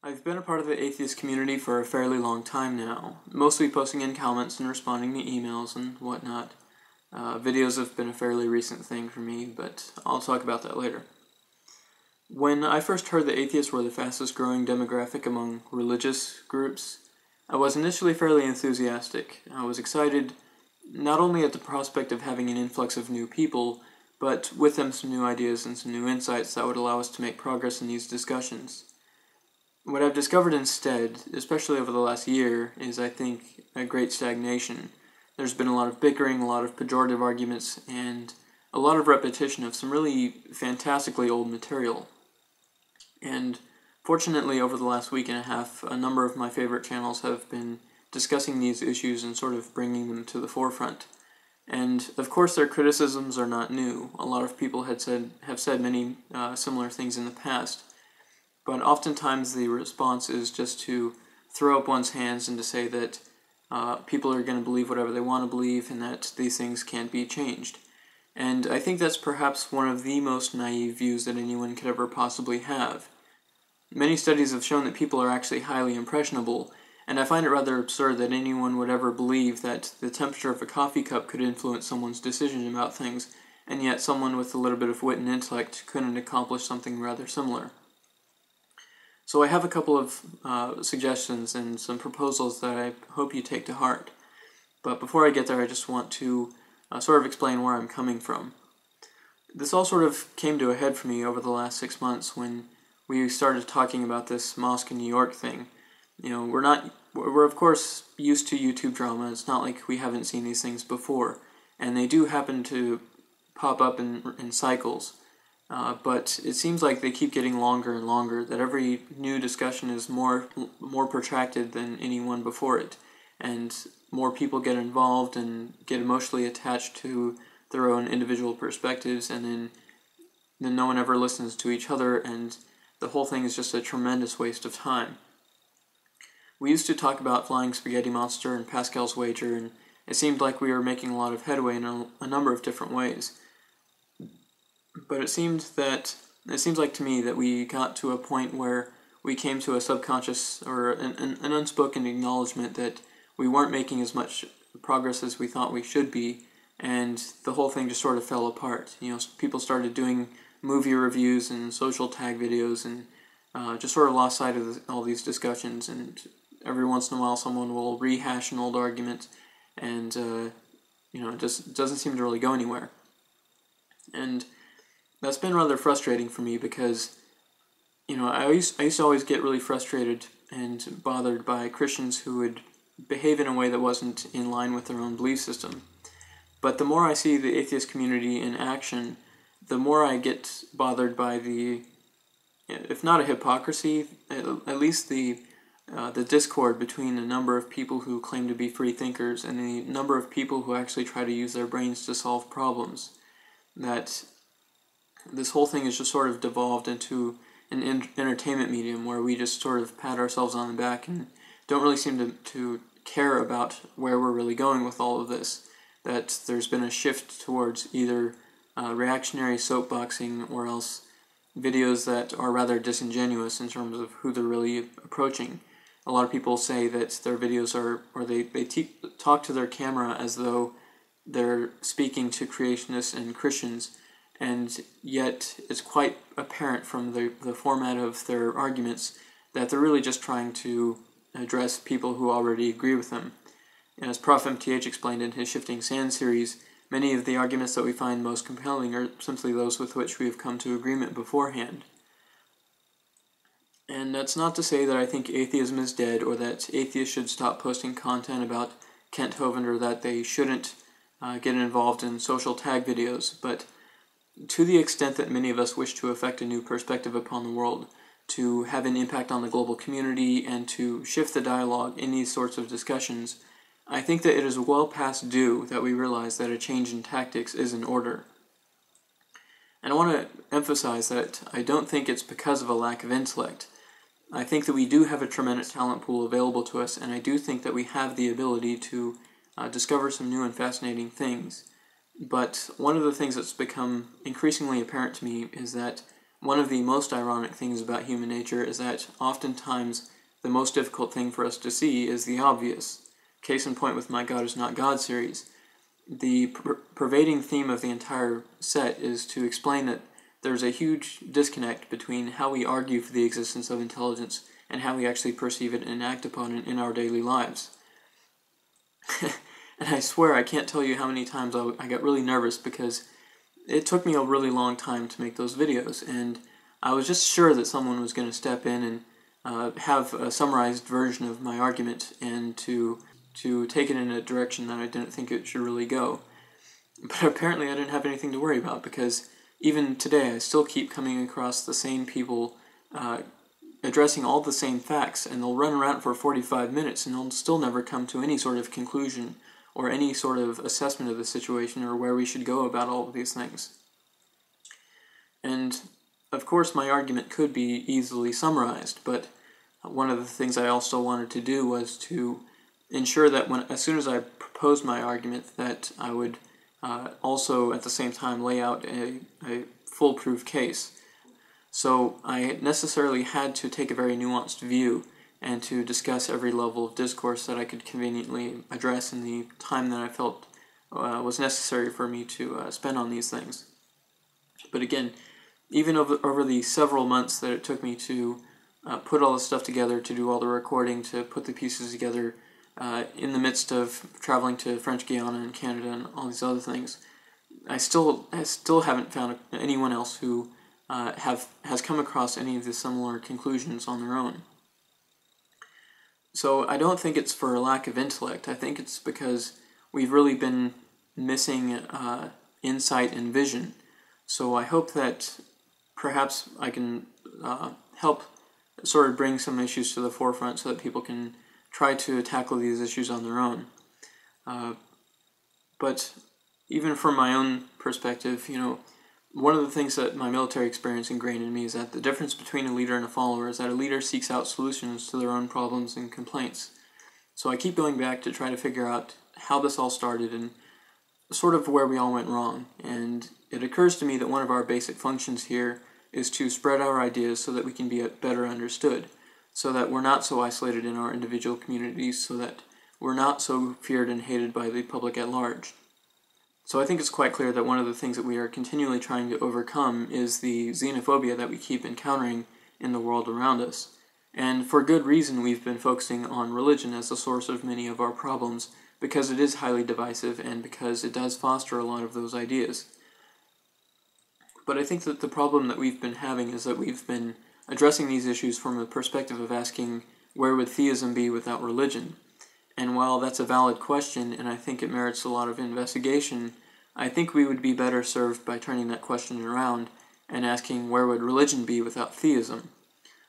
I've been a part of the atheist community for a fairly long time now, mostly posting in comments and responding to emails and whatnot. Videos have been a fairly recent thing for me, but I'll talk about that later. When I first heard that atheists were the fastest growing demographic among religious groups, I was initially fairly enthusiastic. I was excited not only at the prospect of having an influx of new people, but with them some new ideas and some new insights that would allow us to make progress in these discussions. What I've discovered instead, especially over the last year, is I think a great stagnation. There's been a lot of bickering, a lot of pejorative arguments, and a lot of repetition of some really fantastically old material. And fortunately, over the last week and a half, a number of my favorite channels have been discussing these issues and sort of bringing them to the forefront. And of course, their criticisms are not new. A lot of people have said many similar things in the past. But oftentimes the response is just to throw up one's hands and to say that people are going to believe whatever they want to believe and that these things can't be changed. And I think that's perhaps one of the most naive views that anyone could ever possibly have. Many studies have shown that people are actually highly impressionable, and I find it rather absurd that anyone would ever believe that the temperature of a coffee cup could influence someone's decision about things, and yet someone with a little bit of wit and intellect couldn't accomplish something rather similar. So I have a couple of suggestions and some proposals that I hope you take to heart. But before I get there, I just want to sort of explain where I'm coming from. This all sort of came to a head for me over the last 6 months when we started talking about this mosque in New York thing. You know, we're of course used to YouTube drama. It's not like we haven't seen these things before, and they do happen to pop up in cycles. But it seems like they keep getting longer and longer, that every new discussion is more protracted than any one before it, and more people get involved and get emotionally attached to their own individual perspectives, and then no one ever listens to each other, and the whole thing is just a tremendous waste of time. We used to talk about Flying Spaghetti Monster and Pascal's Wager, and it seemed like we were making a lot of headway in a number of different ways. But it seems like to me that we got to a point where we came to a subconscious or an unspoken acknowledgement that we weren't making as much progress as we thought we should be, and the whole thing just sort of fell apart. You know, people started doing movie reviews and social tag videos and just sort of lost sight of all these discussions, and every once in a while someone will rehash an old argument, and it just doesn't seem to really go anywhere. And that's been rather frustrating for me because, I used to always get really frustrated and bothered by Christians who would behave in a way that wasn't in line with their own belief system. But the more I see the atheist community in action, the more I get bothered by the, if not a hypocrisy, at least the discord between the number of people who claim to be free thinkers and the number of people who actually try to use their brains to solve problems. That this whole thing has just sort of devolved into an entertainment medium where we just sort of pat ourselves on the back and don't really seem to care about where we're really going with all of this. That there's been a shift towards either reactionary soapboxing or else videos that are rather disingenuous in terms of who they're really approaching. A lot of people say that their videos they talk to their camera as though they're speaking to creationists and Christians, and yet it's quite apparent from the format of their arguments that they're really just trying to address people who already agree with them. And as Prof. MTH explained in his Shifting Sand series, many of the arguments that we find most compelling are simply those with which we have come to agreement beforehand. And that's not to say that I think atheism is dead or that atheists should stop posting content about Kent Hovind or that they shouldn't get involved in social tag videos, but to the extent that many of us wish to affect a new perspective upon the world, to have an impact on the global community, and to shift the dialogue in these sorts of discussions, I think that it is well past due that we realize that a change in tactics is in order. And I want to emphasize that I don't think it's because of a lack of intellect. I think that we do have a tremendous talent pool available to us, and I do think that we have the ability to discover some new and fascinating things. But one of the things that's become increasingly apparent to me is that one of the most ironic things about human nature is that oftentimes the most difficult thing for us to see is the obvious. Case in point with my God is Not God series. The pervading theme of the entire set is to explain that there's a huge disconnect between how we argue for the existence of intelligence and how we actually perceive it and act upon it in our daily lives. And I swear I can't tell you how many times I got really nervous because it took me a really long time to make those videos, and I was just sure that someone was going to step in and have a summarized version of my argument and to take it in a direction that I didn't think it should really go. But apparently I didn't have anything to worry about, because even today I still keep coming across the same people addressing all the same facts, and they'll run around for 45 minutes and they'll still never come to any sort of conclusion or any sort of assessment of the situation or where we should go about all of these things. And of course my argument could be easily summarized, but one of the things I also wanted to do was to ensure that as soon as I proposed my argument, that I would also at the same time lay out a foolproof case. So I necessarily had to take a very nuanced view and to discuss every level of discourse that I could conveniently address in the time that I felt was necessary for me to spend on these things. But again, even over the several months that it took me to put all this stuff together, to do all the recording, to put the pieces together, in the midst of traveling to French Guiana and Canada and all these other things, I still haven't found anyone else who has come across any of the similar conclusions on their own. So I don't think it's for a lack of intellect. I think it's because we've really been missing insight and vision. So I hope that perhaps I can help sort of bring some issues to the forefront so that people can try to tackle these issues on their own. But even from my own perspective, one of the things that my military experience ingrained in me is that the difference between a leader and a follower is that a leader seeks out solutions to their own problems and complaints. So I keep going back to try to figure out how this all started and sort of where we all went wrong. And it occurs to me that one of our basic functions here is to spread our ideas so that we can be better understood, so that we're not so isolated in our individual communities, so that we're not so feared and hated by the public at large. So I think it's quite clear that one of the things that we are continually trying to overcome is the xenophobia that we keep encountering in the world around us. And for good reason we've been focusing on religion as the source of many of our problems, because it is highly divisive and because it does foster a lot of those ideas. But I think that the problem that we've been having is that we've been addressing these issues from a perspective of asking, where would theism be without religion? And while that's a valid question, and I think it merits a lot of investigation, I think we would be better served by turning that question around and asking, where would religion be without theism?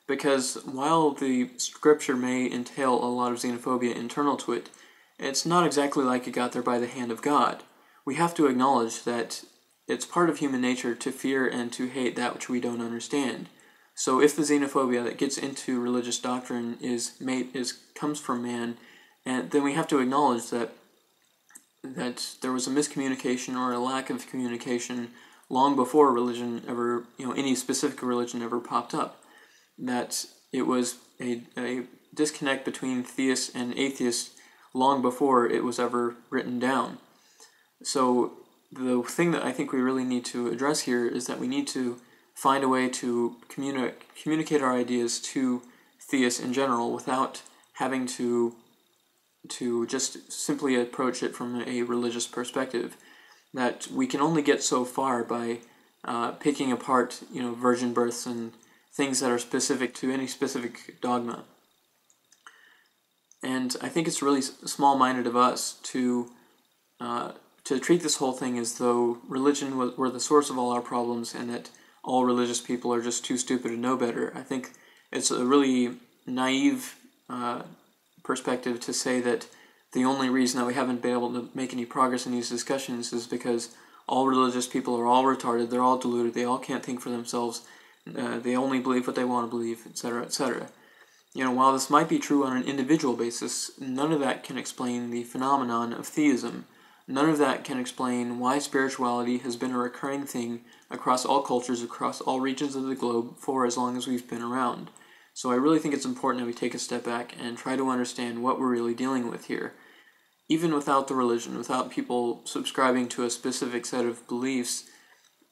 Because while the scripture may entail a lot of xenophobia internal to it, it's not exactly like it got there by the hand of God. We have to acknowledge that it's part of human nature to fear and to hate that which we don't understand. So if the xenophobia that gets into religious doctrine comes from man, and then we have to acknowledge that there was a miscommunication or a lack of communication long before religion ever, any specific religion ever popped up. That it was a disconnect between theists and atheists long before it was ever written down. So the thing that I think we really need to address here is that we need to find a way to communicate our ideas to theists in general without having to just simply approach it from a religious perspective. That we can only get so far by picking apart, virgin births and things that are specific to any specific dogma. And I think it's really small-minded of us to treat this whole thing as though religion were the source of all our problems and that all religious people are just too stupid to know better. I think it's a really naive perspective to say that the only reason that we haven't been able to make any progress in these discussions is because all religious people are all retarded, they're all deluded, they all can't think for themselves, they only believe what they want to believe, etc., etc. While this might be true on an individual basis, none of that can explain the phenomenon of theism, none of that can explain why spirituality has been a recurring thing across all cultures, across all regions of the globe for as long as we've been around. So I really think it's important that we take a step back and try to understand what we're really dealing with here. Even without the religion, without people subscribing to a specific set of beliefs,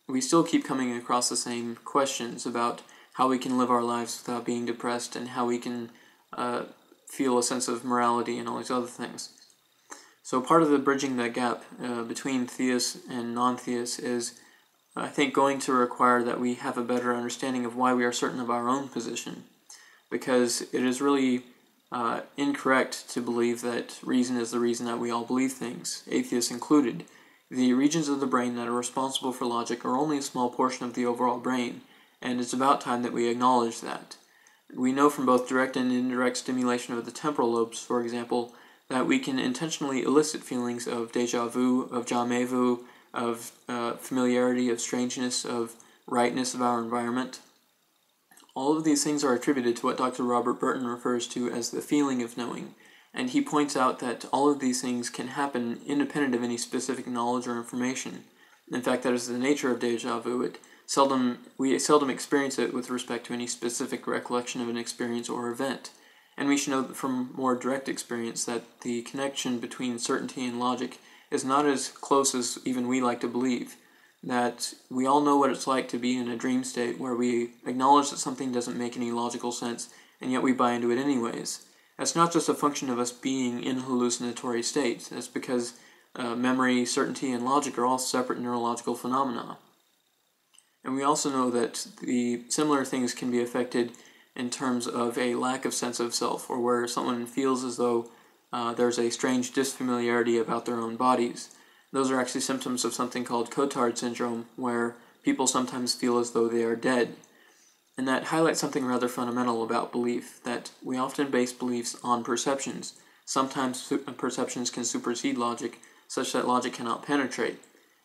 we still keep coming across the same questions about how we can live our lives without being depressed and how we can feel a sense of morality and all these other things. So part of the bridging that gap between theists and non-theists is, I think, going to require that we have a better understanding of why we are certain of our own position. Because it is really incorrect to believe that reason is the reason that we all believe things, atheists included. The regions of the brain that are responsible for logic are only a small portion of the overall brain, and it's about time that we acknowledge that. We know from both direct and indirect stimulation of the temporal lobes, for example, that we can intentionally elicit feelings of déjà vu, of jamais vu, of familiarity, of strangeness, of rightness of our environment. All of these things are attributed to what Dr. Robert Burton refers to as the feeling of knowing, and he points out that all of these things can happen independent of any specific knowledge or information. In fact, that is the nature of déjà vu. We seldom experience it with respect to any specific recollection of an experience or event. And we should know from more direct experience that the connection between certainty and logic is not as close as even we like to believe. That we all know what it's like to be in a dream state where we acknowledge that something doesn't make any logical sense, and yet we buy into it anyways. That's not just a function of us being in hallucinatory states. That's because memory, certainty, and logic are all separate neurological phenomena. And we also know that the similar things can be affected in terms of a lack of sense of self, or where someone feels as though there's a strange disfamiliarity about their own bodies. Those are actually symptoms of something called Cotard syndrome, where people sometimes feel as though they are dead. And that highlights something rather fundamental about belief, that we often base beliefs on perceptions. Sometimes perceptions can supersede logic, such that logic cannot penetrate.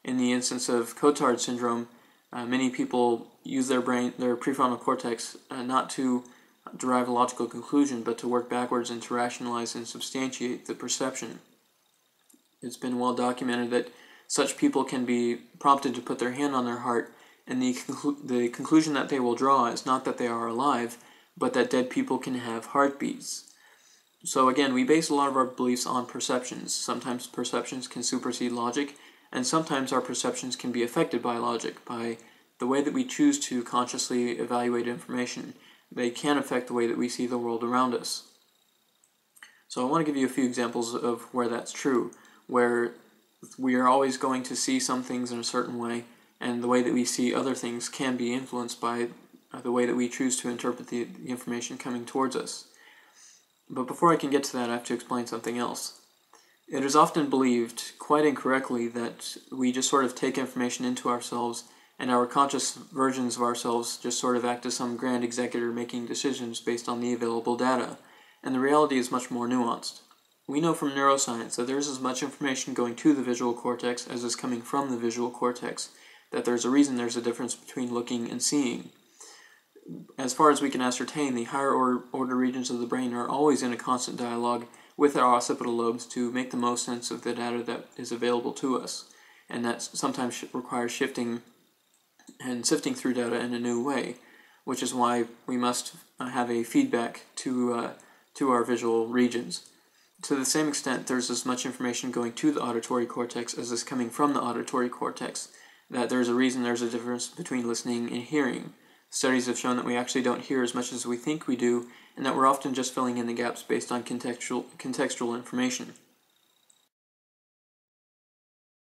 In the instance of Cotard syndrome, many people use their prefrontal cortex, not to derive a logical conclusion, but to work backwards and to rationalize and substantiate the perception. It's been well documented that such people can be prompted to put their hand on their heart, and the conclusion that they will draw is not that they are alive, but that dead people can have heartbeats. So again, we base a lot of our beliefs on perceptions. Sometimes perceptions can supersede logic, and sometimes our perceptions can be affected by logic, by the way that we choose to consciously evaluate information. They can affect the way that we see the world around us. So I want to give you a few examples of where that's true, where we are always going to see some things in a certain way, and the way that we see other things can be influenced by the way that we choose to interpret the information coming towards us. But before I can get to that, I have to explain something else. It is often believed, quite incorrectly, that we just sort of take information into ourselves, and our conscious versions of ourselves just sort of act as some grand executor making decisions based on the available data, and the reality is much more nuanced. We know from neuroscience that there is as much information going to the visual cortex as is coming from the visual cortex, that there's a reason there's a difference between looking and seeing. As far as we can ascertain, the higher order regions of the brain are always in a constant dialogue with our occipital lobes to make the most sense of the data that is available to us, and that sometimes requires shifting and sifting through data in a new way, which is why we must have a feedback to our visual regions. To the same extent, there's as much information going to the auditory cortex as is coming from the auditory cortex, that there's a reason there's a difference between listening and hearing. Studies have shown that we actually don't hear as much as we think we do, and that we're often just filling in the gaps based on contextual information.